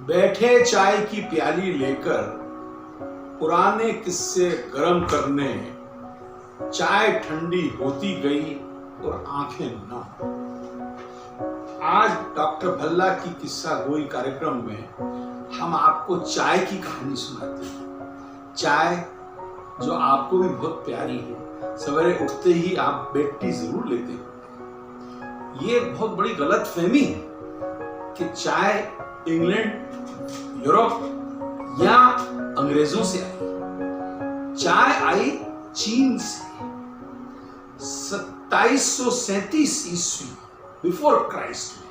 बैठे चाय की प्याली लेकर पुराने किस्से गर्म करने, चाय ठंडी होती गई और आंखें नम। आज डॉक्टर भल्ला की किस्सा गोई कार्यक्रम में हम आपको चाय की कहानी सुनाते हैं। चाय जो आपको भी बहुत प्यारी है, सवेरे उठते ही आप बेड टी जरूर लेते हो। ये बहुत बड़ी गलतफहमी है कि चाय इंग्लैंड, यूरोप या अंग्रेजों से आई। चाय आई चीन से। 2737 ईस्वी बिफोर क्राइस्ट में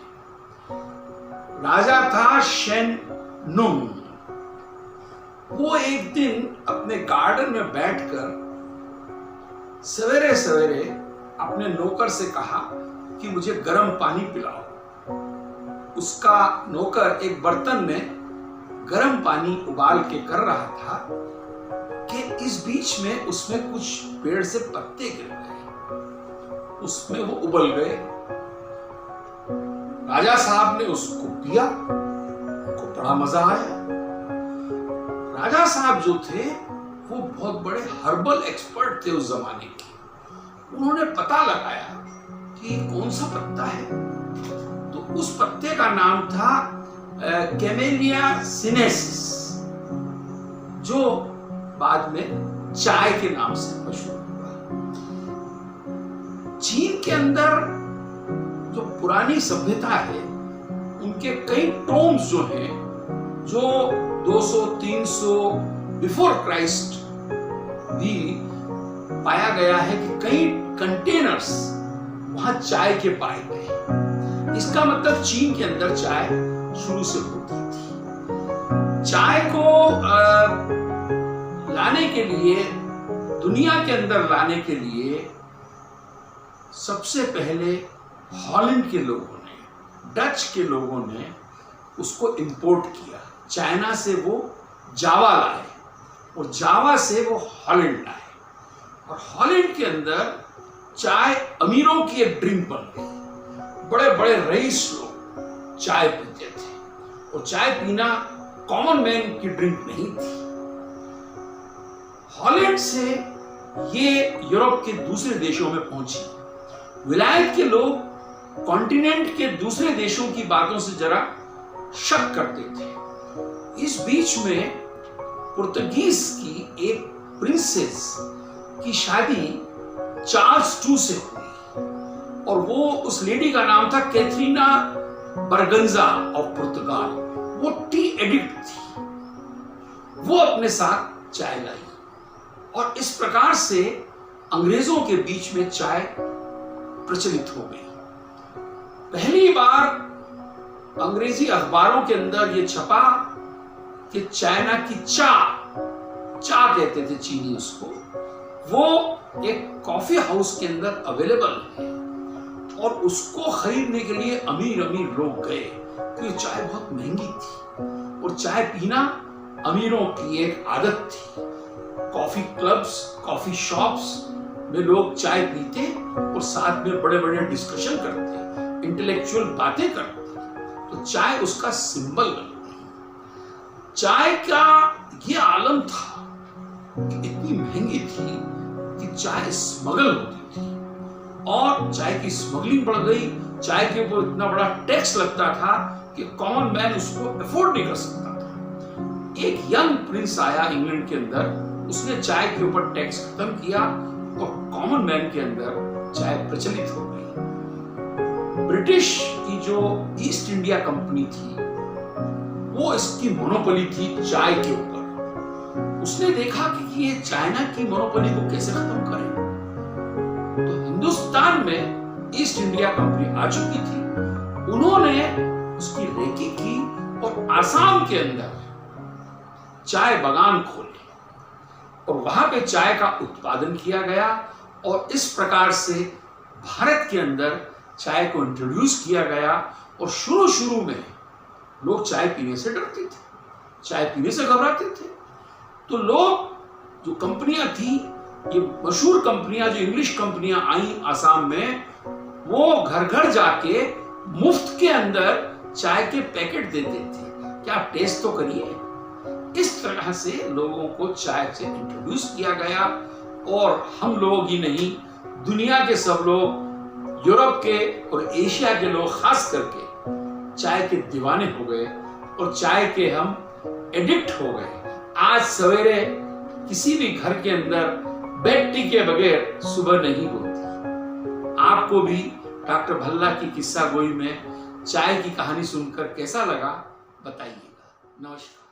राजा था शेन नुंग। वो एक दिन अपने गार्डन में बैठकर सवेरे सवेरे अपने नौकर से कहा कि मुझे गर्म पानी पिलाओ। उसका नौकर एक बर्तन में गर्म पानी उबाल के कर रहा था कि इस बीच में उसमें कुछ पेड़ से पत्ते गिर गए, उसमें वो उबल गए। राजा साहब ने उसको पिया, उनको बड़ा मजा आया। राजा साहब जो थे वो बहुत बड़े हर्बल एक्सपर्ट थे उस जमाने के। उन्होंने पता लगाया कि कौन सा पत्ता है, तो उस पत्ते का नाम था कैमेलिया सिनेंसिस, जो बाद में चाय के नाम से मशहूर हुआ। चीन के अंदर जो पुरानी सभ्यता है, उनके कई टोम्स जो हैं, जो 200-300 बिफोर क्राइस्ट भी पाया गया है कि कई कंटेनर्स वहां चाय के पाए गए। इसका मतलब चीन के अंदर चाय शुरू से होती थी। चाय को लाने के लिए, दुनिया के अंदर लाने के लिए सबसे पहले हॉलैंड के लोगों ने, डच के लोगों ने उसको इंपोर्ट किया। चाइना से वो जावा लाए और जावा से वो हॉलैंड लाए, और हॉलैंड के अंदर चाय अमीरों की एक ड्रिंक बन गई। बड़े बड़े रईस लोग चाय पीते थे, और चाय पीना कॉमन मैन की ड्रिंक नहीं थी। हॉलैंड से ये यूरोप के दूसरे देशों में पहुंची। विलायत के लोग कॉन्टिनेंट के दूसरे देशों की बातों से जरा शक करते थे। इस बीच में पुर्तगीज की एक प्रिंसेस की शादी चार्ल्स II से हुई, और वो उस लेडी का नाम था कैथरीना बरगंजा ऑफ पुर्तगाल। वो टी एडिक्ट थी। वो अपने साथ चाय लाई, और इस प्रकार से अंग्रेजों के बीच में चाय प्रचलित हो गई। पहली बार अंग्रेजी अखबारों के अंदर ये छपा कि चाइना की चा कहते थे चीनी उसको, वो एक कॉफी हाउस के अंदर अवेलेबल है, और उसको खरीदने के लिए अमीर अमीर लोग गए, क्योंकि चाय बहुत महंगी थी और चाय पीना अमीरों की एक आदत थी। कॉफी क्लब्स, कॉफी शॉप्स में लोग चाय पीते और साथ में बड़े बड़े डिस्कशन करते, इंटेलेक्चुअल बातें करते, तो चाय उसका सिंबल बन गई। चाय का ये आलम था कि इतनी महंगी थी कि चाय स्मगल होती थी, और चाय की स्मगलिंग बढ़ गई। चाय के ऊपर इतना बड़ा टैक्स लगता था कि कॉमन मैन उसको अफोर्ड नहीं कर सकता था। एक यंग प्रिंस आया इंग्लैंड के अंदर, उसने चाय के ऊपर टैक्स खत्म किया, और कॉमन मैन के अंदर चाय प्रचलित हो गई। ब्रिटिश की जो ईस्ट इंडिया कंपनी थी, वो इसकी मोनोपोली थी चाय के ऊपर। उसने देखा कि ये चाइना की मोनोपोली को कैसे खत्म करें। तो हिंदुस्तान में ईस्ट इंडिया कंपनी आ चुकी थी। उन्होंने उसकी रेकी की और आसाम के अंदर चाय बागान खोले, और वहां पे चाय का उत्पादन किया गया, और इस प्रकार से भारत के अंदर चाय को इंट्रोड्यूस किया गया। और शुरू में लोग चाय पीने से डरते थे, चाय पीने से घबराते थे। तो लोग, जो कंपनियां थी, ये मशहूर कंपनियां, जो इंग्लिश कंपनियां आई आसाम में, वो घर घर जाके मुफ्त के अंदर चाय के पैकेट देते थे क्या आप टेस्ट तो करिए। इस तरह से लोगों को चाय से इंट्रोड्यूस किया गया और हम लोग ही नहीं, दुनिया के सब लोग, यूरोप के और एशिया के लोग खास करके चाय के दीवाने हो गए और चाय के हम एडिक्ट हो गए। आज सवेरे किसी भी घर के अंदर बेड टी के बगैर सुबह नहीं होती। आपको भी डॉक्टर भल्ला की किस्सा गोई में चाय की कहानी सुनकर कैसा लगा बताइएगा। नमस्कार।